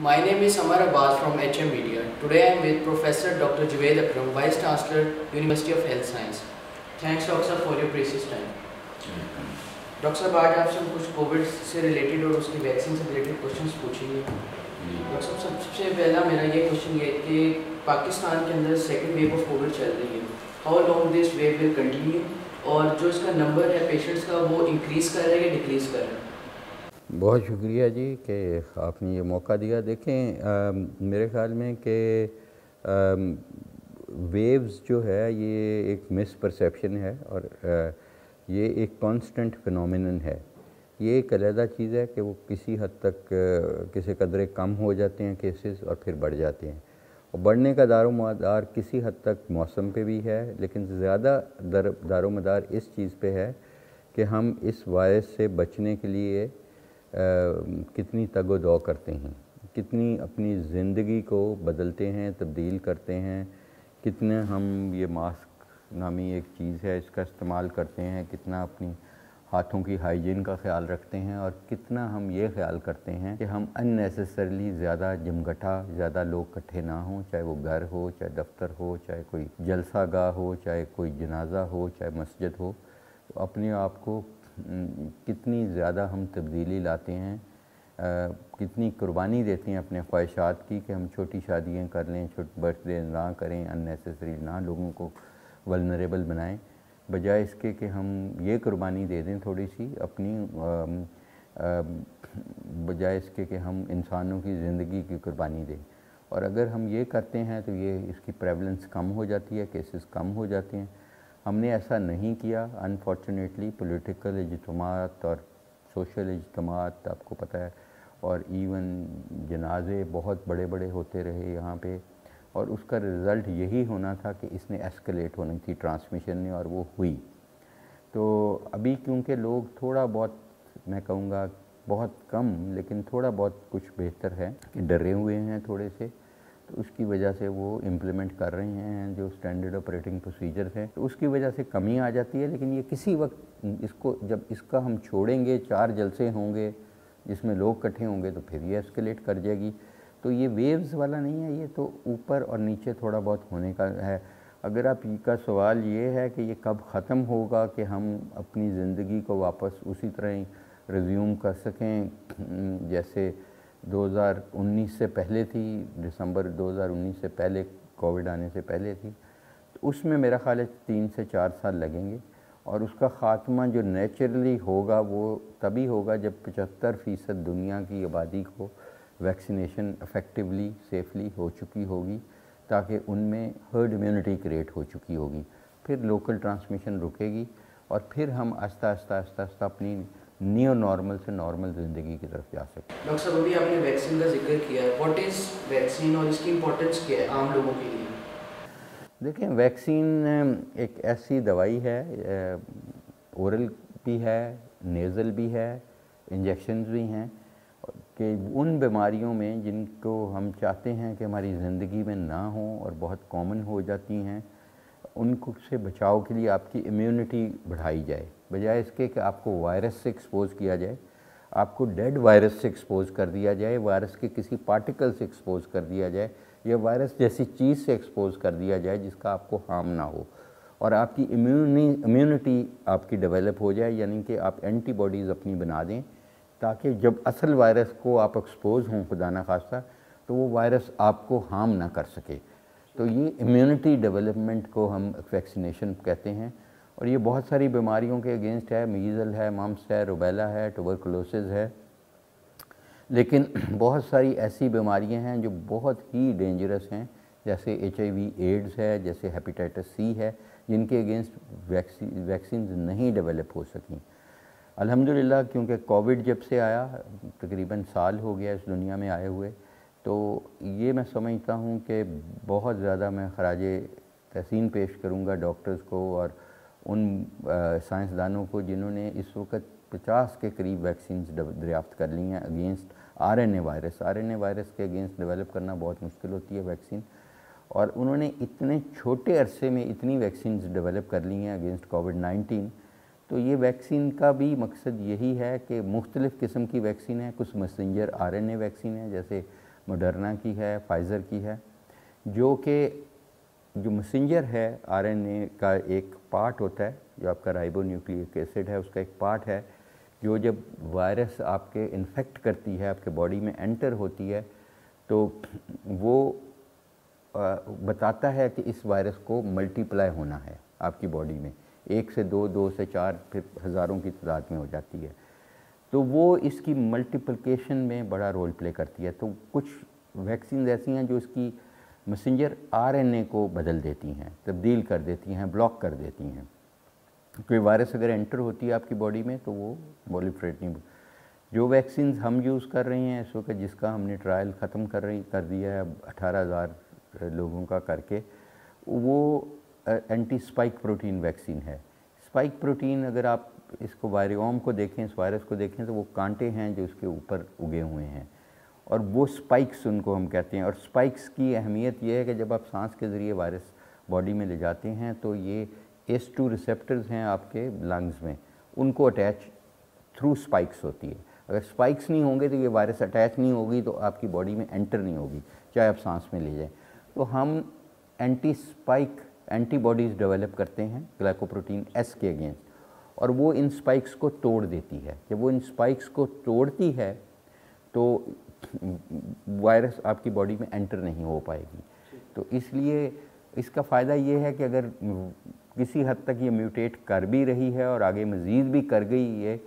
My name is Samar Abbas from HM Media. Today I am with Professor Dr. Javed Akram, Vice Chancellor, University of Health Science. Thanks Dr. Sir for your precious time. Doctor साहब आज आपसे हम कुछ Covid से related और उसकी vaccine से related questions पूछेंगे। डॉक्टर साहब सबसे पहला मेरा ये क्वेश्चन ये है कि पाकिस्तान के अंदर सेकंड वेव ऑफ कोविड चल रही है, how long this wave will continue, और जो इसका नंबर है पेशेंट्स का वो इंक्रीज़ कर रहा है या डिक्रीज़ कर रहा है? बहुत शुक्रिया जी कि आपने ये मौका दिया। देखें मेरे ख़्याल में कि वेव्स जो है ये एक मिस परसेप्शन है और ये एक कांस्टेंट फिनोमिनन है। ये एक अलहदा चीज़ है कि वो किसी हद तक किसी कदरे कम हो जाते हैं केसेस और फिर बढ़ जाते हैं, और बढ़ने का दारोमदार किसी हद तक मौसम पे भी है, लेकिन ज़्यादा दारोमदार इस चीज़ पे है कि हम इस वायरस से बचने के लिए कितनी तगो-दो करते हैं, कितनी अपनी ज़िंदगी को बदलते हैं, तब्दील करते हैं, कितने हम ये मास्क नामी एक चीज़ है इसका इस्तेमाल करते हैं, कितना अपनी हाथों की हाइजीन का ख्याल रखते हैं, और कितना हम ये ख्याल करते हैं कि हम अननेसेसरली ज़्यादा जमघटा, ज़्यादा लोग इकट्ठे ना हों, चाहे वो घर हो, चाहे दफ्तर हो, चाहे कोई जलसा गाह हो, चाहे कोई जनाजा हो, चाहे मस्जिद हो। तो अपने आप को कितनी ज़्यादा हम तब्दीली लाते हैं, कितनी कुर्बानी देते हैं अपने ख्वाहिशात की कि हम छोटी शादियाँ कर लें, छोटे बर्थडे ना करें, अननेसेसरी ना लोगों को वल्नरेबल बनाएं, बजाय इसके कि हम ये कुर्बानी दे दें थोड़ी सी अपनी, बजाय इसके कि हम इंसानों की ज़िंदगी की कुर्बानी दें। और अगर हम ये करते हैं तो ये इसकी प्रेवलेंस कम हो जाती है, केसेस कम हो जाते हैं। हमने ऐसा नहीं किया अनफॉर्चुनेटली। पॉलिटिकल इज्तिमात और सोशल इज्तिमात आपको पता है, और इवन जनाजे बहुत बड़े बड़े होते रहे यहाँ पे, और उसका रिज़ल्ट यही होना था कि इसने एस्केलेट होनी थी ट्रांसमिशन ने, और वो हुई। तो अभी क्योंकि लोग थोड़ा बहुत, मैं कहूँगा बहुत कम, लेकिन थोड़ा बहुत कुछ बेहतर है कि डरे हुए हैं थोड़े से, तो उसकी वजह से वो इम्प्लीमेंट कर रहे हैं जो स्टैंडर्ड ऑपरेटिंग प्रोसीजर्स हैं, तो उसकी वजह से कमी आ जाती है। लेकिन ये किसी वक्त इसको जब इसका हम छोड़ेंगे, 4 जलसे होंगे जिसमें लोग इकट्ठे होंगे, तो फिर ये एस्केलेट कर जाएगी। तो ये वेव्स वाला नहीं है, ये तो ऊपर और नीचे थोड़ा बहुत होने का है। अगर आप का सवाल ये है कि ये कब ख़त्म होगा कि हम अपनी ज़िंदगी को वापस उसी तरह ही रिज्यूम कर सकें जैसे 2019 से पहले थी, दिसंबर 2019 से पहले, कोविड आने से पहले थी, तो उसमें मेरा ख़्याल है 3 से 4 साल लगेंगे। और उसका ख़ात्मा जो नेचुरली होगा वो तभी होगा जब 75% दुनिया की आबादी को वैक्सीनेशन इफ़ेक्टिवली सेफली हो चुकी होगी, ताकि उनमें हर्ड इम्यूनिटी क्रिएट हो चुकी होगी। फिर लोकल ट्रांसमिशन रुकेगी और फिर हम आस्ता आस्ता अपनी न्यू नॉर्मल से नॉर्मल ज़िंदगी की तरफ जा सकते हैं। डॉक्टर साहब अभी आपने वैक्सीन का जिक्र किया है, व्हाट इज़ वैक्सीन और इसकी इम्पोर्टेंस क्या है आम लोगों के लिए? देखें, वैक्सीन एक ऐसी दवाई है, ओरल भी है, नेज़ल भी है, इंजेक्शन्स भी हैं, कि उन बीमारियों में जिनको हम चाहते हैं कि हमारी ज़िंदगी में ना हो और बहुत कॉमन हो जाती हैं, उनको से बचाव के लिए आपकी इम्यूनिटी बढ़ाई जाए, बजाय इसके कि आपको वायरस से एक्सपोज़ किया जाए, आपको डेड वायरस से एक्सपोज़ कर दिया जाए, वायरस के किसी पार्टिकल से एक्सपोज़ कर दिया जाए, या वायरस जैसी चीज़ से एक्सपोज़ कर दिया जाए जिसका आपको हार्म ना हो, और आपकी इम्यूनिटी आपकी डेवलप हो जाए, यानी कि आप एंटीबॉडीज़ अपनी बना दें, ताकि जब असल वायरस को आप एक्सपोज़ हों खुदा ना खास्ता, तो वो वायरस आपको हार्म ना कर सके। तो ये इम्यूनिटी डेवलपमेंट को हम वैक्सीनेशन कहते हैं, और ये बहुत सारी बीमारियों के अगेंस्ट है। मीज़ल है, मम्प्स है, रुबेला है, ट्यूबरकुलोसिस है, लेकिन बहुत सारी ऐसी बीमारियां हैं जो बहुत ही डेंजरस हैं, जैसे HIV एड्स है, जैसे हेपेटाइटिस C है, जिनके अगेंस्ट वैक्सीन नहीं डेवलप हो सकी। अल्हम्दुलिल्लाह, क्योंकि कोविड जब से आया, तकरीबन साल हो गया इस दुनिया में आए हुए, तो ये मैं समझता हूँ कि बहुत ज़्यादा मैं खराजे तहसीन पेश करूँगा डॉक्टर्स को और उन साइंसदानों को जिन्होंने इस वक्त 50 के करीब वैक्सीन दरियाफ्त कर ली हैं against RNA virus. RNA virus के अगेंस्ट डेवलप करना बहुत मुश्किल होती है वैक्सीन, और उन्होंने इतने छोटे अरसे में इतनी वैक्सीन डेवलप कर ली हैं अगेंस्ट कोविड-19। तो ये वैक्सीन का भी मकसद यही है कि मुख्तलिफ़ किस्म की वैक्सीन है, कुछ मैसेंजर RNA वैक्सीन है, जैसे मॉडर्ना की है, फाइज़र की है, जो मैसेंजर है आरएनए का एक पार्ट होता है, जो आपका राइबोन्यूक्लिक एसिड है, उसका एक पार्ट है, जो जब वायरस आपके इन्फेक्ट करती है, आपके बॉडी में एंटर होती है, तो वो बताता है कि इस वायरस को मल्टीप्लाई होना है आपकी बॉडी में, 1 से 2, 2 से 4, फिर हज़ारों की तादाद में हो जाती है। तो वो इसकी मल्टीप्लिकेशन में बड़ा रोल प्ले करती है। तो कुछ वैक्सीन ऐसी हैं जो इसकी मैसेंजर आरएनए को बदल देती हैं, तब्दील कर देती हैं, ब्लॉक कर देती हैं। कोई वायरस अगर एंटर होती है आपकी बॉडी में तो वो प्रोलिफरेट नहीं। जो वैक्सीन हम यूज़ कर रहे हैं इस वक्त, जिसका हमने ट्रायल ख़त्म कर दिया है 18,000 लोगों का करके, वो एंटी स्पाइक प्रोटीन वैक्सीन है। स्पाइक प्रोटीन, अगर आप इसको वायरियोम को देखें, इस वायरस को देखें, तो वो कांटे हैं जो उसके ऊपर उगे हुए हैं, और वो स्पाइक्स उनको हम कहते हैं। और स्पाइक्स की अहमियत ये है कि जब आप सांस के ज़रिए वायरस बॉडी में ले जाते हैं तो ये S2 रिसेप्टर्स हैं आपके लंग्स में, उनको अटैच थ्रू स्पाइक्स होती है। अगर स्पाइक्स नहीं होंगे तो ये वायरस अटैच नहीं होगी, तो आपकी बॉडी में एंटर नहीं होगी, चाहे आप सांस में ले जाएं। तो हम एंटी स्पाइक एंटीबॉडीज़ डेवलप करते हैं ग्लाइकोप्रोटीन S के अगेंस्ट, और वो इन स्पाइक्स को तोड़ देती है। जब वो इन स्पाइक्स को तोड़ती है तो वायरस आपकी बॉडी में एंटर नहीं हो पाएगी। तो इसलिए इसका फ़ायदा ये है कि अगर किसी हद तक ये म्यूटेट कर भी रही है और आगे मज़ीद भी कर गई ये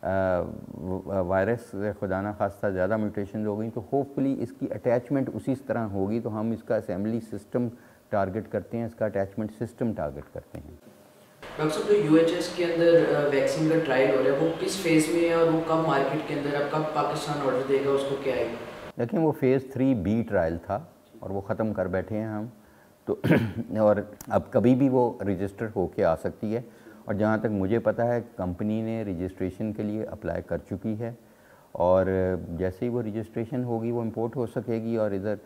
वायरस, खुदा ना खास्ता ज़्यादा म्यूटेशन हो गई, तो होपफुली इसकी अटैचमेंट उसी तरह होगी। तो हम इसका असेंबली सिस्टम टारगेट करते हैं, इसका अटैचमेंट सिस्टम टारगेट करते हैं। डॉक्टर साहब, जो UHS के अंदर वैक्सीन का ट्रायल हो रहा है, वो किस फेज़ में है और वो कब मार्केट के अंदर, अब कब पाकिस्तान ऑर्डर देगा, उसको क्या है? देखें, वो फ़ेज़ 3B ट्रायल था और वो ख़त्म कर बैठे हैं हम तो और अब कभी भी वो रजिस्टर होके आ सकती है। और जहाँ तक मुझे पता है कंपनी ने रजिस्ट्रेशन के लिए अप्लाई कर चुकी है, और जैसे ही वो रजिस्ट्रेशन होगी वो इंपोर्ट हो सकेगी, और इधर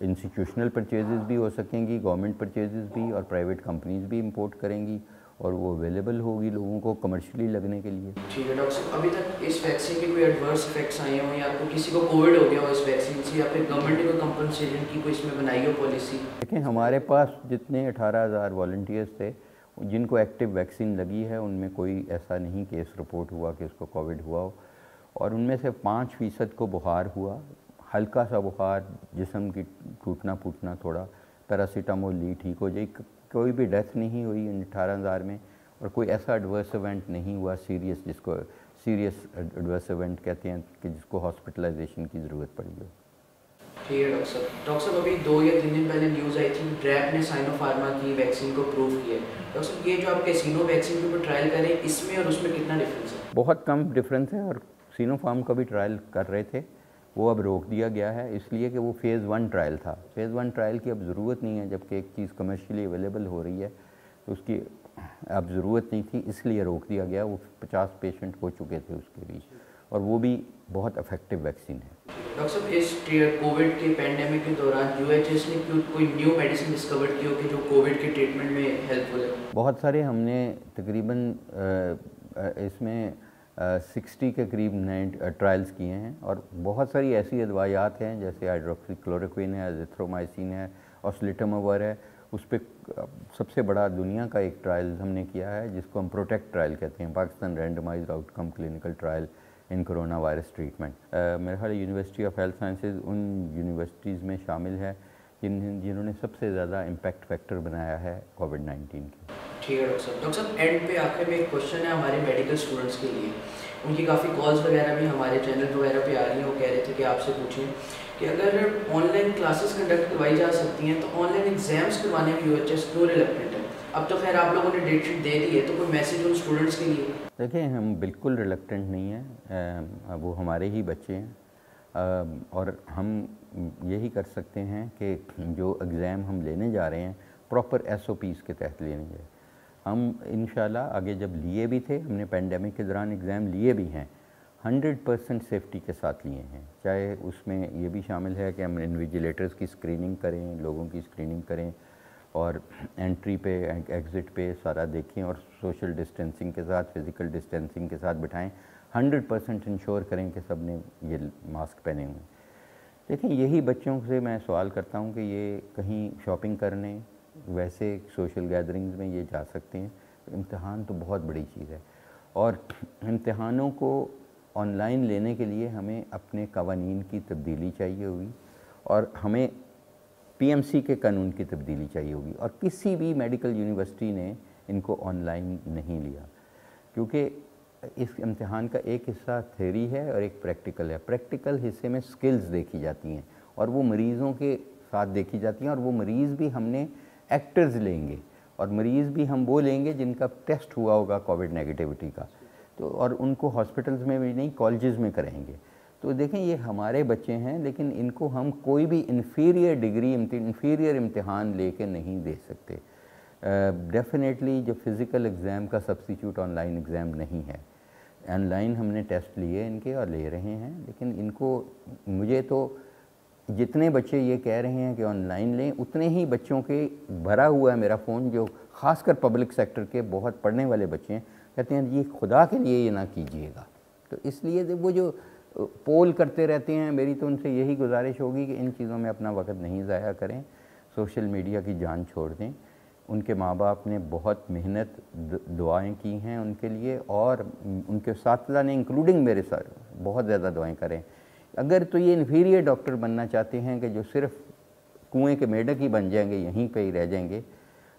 इंस्टीट्यूशनल परचेजेस भी हो सकेंगी, गवर्नमेंट परचेजेस भी, और प्राइवेट कंपनीज भी इंपोर्ट करेंगी, और वो अवेलेबल होगी लोगों को कमर्शियली लगने के लिए। ठीक है डॉक्टर साहब, अभी तक इस वैक्सीन के कोई एडवर्स इफेक्ट्स आए हों, या तो किसी को कोविड हो गया हो इस वैक्सीन से, या फिर गवर्नमेंट ने कोई कंपनसेशन की कोई इसमें बनाई हो पॉलिसी? देखिए, हमारे पास जितने 18,000 वॉल्टियर्स थे जिनको एक्टिव वैक्सीन लगी है, उनमें कोई ऐसा नहीं केस रिपोर्ट हुआ कि उसको कोविड हुआ हो, और उनमें से 5% को बुखार हुआ, हल्का सा बुखार, जिस्म की टूटना फूटना, थोड़ा पैरासीटामोल ली ठीक हो जाए। कोई भी डेथ नहीं हुई इन 18,000 में, और कोई ऐसा एडवर्स इवेंट नहीं हुआ सीरियस, जिसको सीरियस एडवर्स इवेंट कहते हैं कि जिसको हॉस्पिटलाइजेशन की ज़रूरत पड़ी हो। ठीक है डॉक्टर साहब। डॉक्टर साहब, अभी 2 या 3 दिन पहले न्यूज़ आई थी, ड्रैप ने साइनोफार्मा की वैक्सीन को अप्रूव किया है। डॉक्टर साहब, ये जो आप कैसीनो वैक्सीन के ऊपर ट्रायल करें, इसमें और उसमें कितना डिफरेंस है? बहुत कम डिफरेंस है, और सिनोफार्म का भी ट्रायल कर रहे थे, वो अब रोक दिया गया है, इसलिए कि वो फ़ेज़ 1 ट्रायल था। फ़ेज़ 1 ट्रायल की अब ज़रूरत नहीं है, जबकि एक चीज़ कमर्शियली अवेलेबल हो रही है तो उसकी अब ज़रूरत नहीं थी, इसलिए रोक दिया गया। वो 50 पेशेंट हो चुके थे उसके भी, और वो भी बहुत इफेक्टिव वैक्सीन है। डॉक्टर साहब, इस कोविड के पैंडेमिक के दौरान UHS ने कोई न्यू मेडिसिन डिस्कवर की हो कि जो कोविड के ट्रीटमेंट में हेल्पफुल है? बहुत सारे हमने तकरीबन इसमें 60 के करीब नए ट्रायल्स किए हैं, और बहुत सारी ऐसी अदवायात हैं जैसे हाइड्रोक्सीक्लोरोक्विन है, एजिथ्रोमाइसिन है, ऑस्लिटमोवर है। उस पर सबसे बड़ा दुनिया का एक ट्रायल हमने किया है जिसको हम प्रोटेक्ट ट्रायल कहते हैं, Pakistan randomized outcome clinical trial in corona virus treatment. मेरे ख्याल यूनिवर्सिटी ऑफ हेल्थ साइंसेज उन यूनिवर्सिटीज़ में शामिल है जिन्होंने सबसे ज़्यादा इम्पैक्ट फैक्टर बनाया है कोविड-19 के। ठीक है डॉक्टर साहब। डॉक्टर साहब, एंड पे आखिर में एक क्वेश्चन है हमारे मेडिकल स्टूडेंट्स के लिए। उनकी काफ़ी कॉल्स वगैरह भी हमारे चैनल वगैरह पे आ रही हैं, वो कह रहे थे कि आपसे पूछें कि अगर ऑनलाइन क्लासेस कंडक्ट करवाई जा सकती हैं तो ऑनलाइन एग्जाम्स करवाने में UHS क्यों रिलक्टेंट है? अब तो खैर आप लोगों ने डेट शीट दे दी है, तो कोई मैसेज उन स्टूडेंट्स के लिए? देखिए, हम बिल्कुल रिलक्टेंट नहीं हैं, वो हमारे ही बच्चे हैं, और हम यही कर सकते हैं कि जो एग्ज़ाम हम लेने जा रहे हैं प्रॉपर SOPs के तहत लेने जाए। हम इंशाल्लाह आगे जब लिए भी थे, हमने पेंडेमिक के दौरान एग्ज़ाम लिए भी हैं, 100% सेफ्टी के साथ लिए हैं। चाहे उसमें ये भी शामिल है कि हम इन्विजिलेटर्स की स्क्रीनिंग करें, लोगों की स्क्रीनिंग करें, और एंट्री पे एग्ज़िट पे सारा देखें, और सोशल डिस्टेंसिंग के साथ, फ़िज़िकल डिस्टेंसिंग के साथ बिठाएं, 100% इंश्योर करें कि सब ने ये मास्क पहने हुए। देखें, यही बच्चों से मैं सवाल करता हूँ कि ये कहीं शॉपिंग करने, वैसे सोशल गैदरिंग्स में ये जा सकते हैं। इम्तिहान तो बहुत बड़ी चीज़ है, और इम्तिहानों को ऑनलाइन लेने के लिए हमें अपने कवानीन की तब्दीली चाहिए होगी, और हमें पीएमसी के कानून की तब्दीली चाहिए होगी। और किसी भी मेडिकल यूनिवर्सिटी ने इनको ऑनलाइन नहीं लिया, क्योंकि इस इम्तिहान का एक हिस्सा थ्योरी है और एक प्रैक्टिकल है। प्रैक्टिकल हिस्से में स्किल्स देखी जाती हैं, और वो मरीज़ों के साथ देखी जाती हैं, और वो मरीज़ भी हमने एक्टर्स लेंगे, और मरीज़ भी हम वो लेंगे जिनका टेस्ट हुआ होगा कोविड नेगेटिविटी का, तो और उनको हॉस्पिटल्स में भी नहीं, कॉलेजेस में करेंगे। तो देखें, ये हमारे बच्चे हैं, लेकिन इनको हम कोई भी इन्फीरियर डिग्री, इन्फीरियर इम्तिहान लेके नहीं दे सकते। डेफिनेटली जो फ़िज़िकल एग्ज़ाम का सब्स्टिट्यूट ऑनलाइन एग्ज़ाम नहीं है। ऑनलाइन हमने टेस्ट लिए इनके और ले रहे हैं, लेकिन इनको, मुझे तो जितने बच्चे ये कह रहे हैं कि ऑनलाइन लें, उतने ही बच्चों के भरा हुआ है मेरा फ़ोन, जो ख़ासकर पब्लिक सेक्टर के बहुत पढ़ने वाले बच्चे हैं, कहते हैं ये खुदा के लिए ये ना कीजिएगा। तो इसलिए वो जो पोल करते रहते हैं, मेरी तो उनसे यही गुजारिश होगी कि इन चीज़ों में अपना वक्त नहीं ज़ाया करें, सोशल मीडिया की जान छोड़ दें। उनके माँ बाप ने बहुत मेहनत, दुआएं की हैं उनके लिए, और उनके साथिया ने इंक्लूडिंग मेरे साथ बहुत ज़्यादा दुआएं करें। अगर तो ये इन्फीरियर डॉक्टर बनना चाहते हैं कि जो सिर्फ कुएं के मेढक ही बन जाएंगे, यहीं पे ही रह जाएंगे,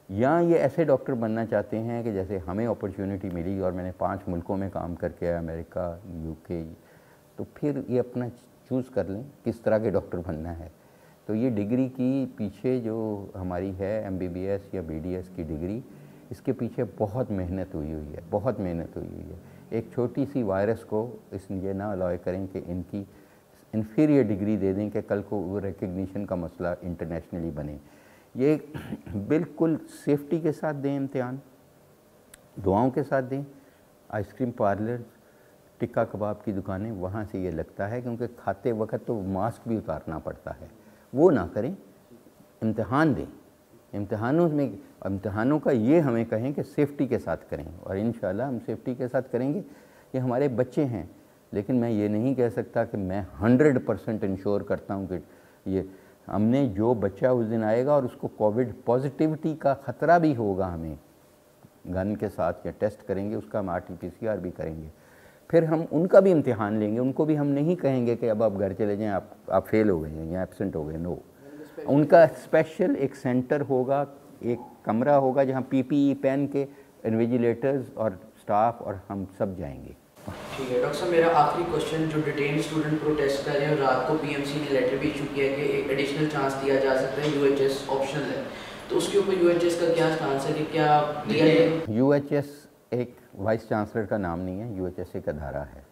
या ये ऐसे डॉक्टर बनना चाहते हैं कि जैसे हमें अपॉर्चुनिटी मिली और मैंने 5 मुल्कों में काम करके आया, अमेरिका, यूके, तो फिर ये अपना चूज़ कर लें किस तरह के डॉक्टर बनना है। तो ये डिग्री की पीछे जो हमारी है एमबीबीएस या बीडीएस की डिग्री, इसके पीछे बहुत मेहनत हुई है, बहुत मेहनत हुई है। एक छोटी सी वायरस को इसलिए ना अलाउ करें कि इनकी इन्फीरियर डिग्री दे दें कि कल को वो रिकग्निशन का मसला इंटरनेशनली बने। ये बिल्कुल सेफ्टी के साथ दें इम्तिहान, दुआओं के साथ दें। आइसक्रीम पार्लर, टिक्का कबाब की दुकानें, वहाँ से ये लगता है, क्योंकि खाते वक्त तो मास्क भी उतारना पड़ता है, वो ना करें, इम्तिहान दें। इम्तिहानों का ये हमें कहें कि सेफ्टी के साथ करें, और इंशाल्लाह हम सेफ्टी के साथ करेंगे। ये हमारे बच्चे हैं, लेकिन मैं ये नहीं कह सकता कि मैं 100% इंश्योर करता हूँ कि ये हमने, जो बच्चा उस दिन आएगा और उसको कोविड पॉजिटिविटी का ख़तरा भी होगा, हमें गन के साथ या टेस्ट करेंगे, उसका हम RT-PCR भी करेंगे, फिर हम उनका भी इम्तिहान लेंगे। उनको भी हम नहीं कहेंगे कि अब आप घर चले जाएं, आप फेल हो गए हैं या एब्सेंट हो गए, नो। उनका स्पेशल एक सेंटर होगा, एक कमरा होगा, जहाँ PPE पहन के इन्विजिलेटर्स और स्टाफ और हम सब जाएंगे। ठीक है डॉक्टर साहब, मेरा आखिरी क्वेश्चन, जो डिटेन स्टूडेंट प्रोटेस्ट कर रहे हैं, रात को PMC ने लेटर भी इशू किया कि एक एडिशनल चांस दिया जा सकता है, UHS ऑप्शनल है, तो उसके ऊपर UHS का क्या स्टांस है कि क्या दिया जाए? UHS एक वाइस चांसलर का नाम नहीं है, UHS एक अदारा है,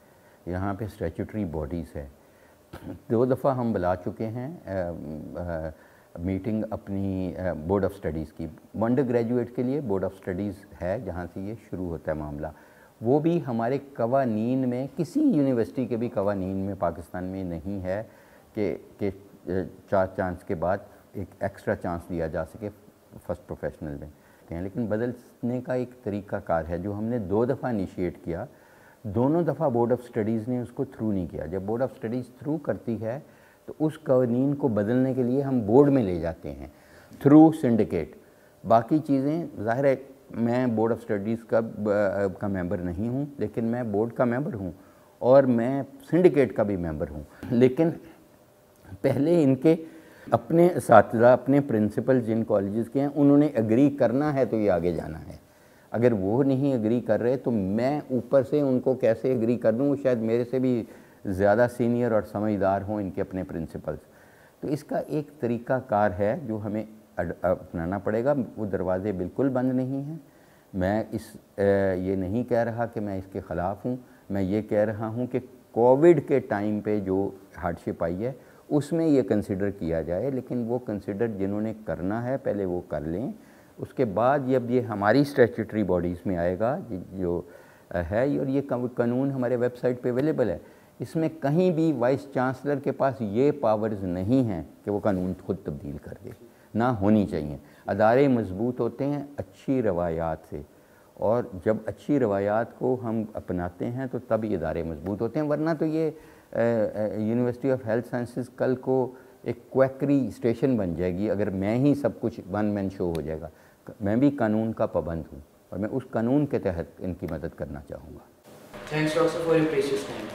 यहाँ पे स्टैट्यूटरी बॉडीज़ है। 2 दफ़ा हम बुला चुके हैं मीटिंग अपनी बोर्ड ऑफ स्टडीज़ की। अंडर ग्रेजुएट के लिए बोर्ड ऑफ स्टडीज़ है, जहाँ से ये शुरू होता है मामला। वो भी हमारे कवानीन में, किसी यूनिवर्सिटी के भी कवानीन में पाकिस्तान में नहीं है कि 4 चांस के बाद एक एक्स्ट्रा चांस दिया जा सके फर्स्ट प्रोफेशनल में। लेकिन बदलने का एक तरीका कार है जो हमने 2 दफ़ा इनिशिएट किया। दोनों दफ़ा बोर्ड ऑफ स्टडीज़ ने उसको थ्रू नहीं किया। जब बोर्ड ऑफ स्टडीज़ थ्रू करती है तो उस कवानीन को बदलने के लिए हम बोर्ड में ले जाते हैं थ्रू सिंडिकेट। बाकी चीज़ें ज़ाहिर है, मैं बोर्ड ऑफ स्टडीज़ का मेंबर नहीं हूँ, लेकिन मैं बोर्ड का मेंबर हूँ और मैं सिंडिकेट का भी मेंबर हूँ। लेकिन पहले इनके अपने असातिज़ा, अपने प्रिंसिपल जिन कॉलेजेस के हैं, उन्होंने एग्री करना है तो ये आगे जाना है। अगर वो नहीं एग्री कर रहे तो मैं ऊपर से उनको कैसे एग्री कर दूँ? शायद मेरे से भी ज़्यादा सीनियर और समझदार हों इनके अपने प्रिंसिपल्स। तो इसका एक तरीका कार है जो हमें अपनाना पड़ेगा। वो दरवाज़े बिल्कुल बंद नहीं हैं। मैं ये नहीं कह रहा कि मैं इसके ख़िलाफ़ हूँ, मैं ये कह रहा हूँ कि कोविड के टाइम पे जो हार्डशिप आई है उसमें ये कंसिडर किया जाए, लेकिन वो कंसिडर जिन्होंने करना है पहले वो कर लें। उसके बाद जब ये हमारी स्टैट्यूटरी बॉडीज़ में आएगा जो है, और ये कानून हमारे वेबसाइट पे अवेलेबल है, इसमें कहीं भी वाइस चांसलर के पास ये पावर्स नहीं हैं कि वो कानून खुद तब्दील कर दे, ना होनी चाहिए। अदारे मजबूत होते हैं अच्छी रवायात से, और जब अच्छी रवायात को हम अपनाते हैं तो तब ये इदारे मजबूत होते हैं। वरना तो ये यूनिवर्सिटी ऑफ हेल्थ साइंसेस कल को एक क्वैकरी स्टेशन बन जाएगी अगर मैं ही सब कुछ वन मैन शो हो जाएगा। मैं भी कानून का पाबंद हूँ और मैं उस कानून के तहत इनकी मदद करना चाहूँगा। Thanks doctor for your precious time.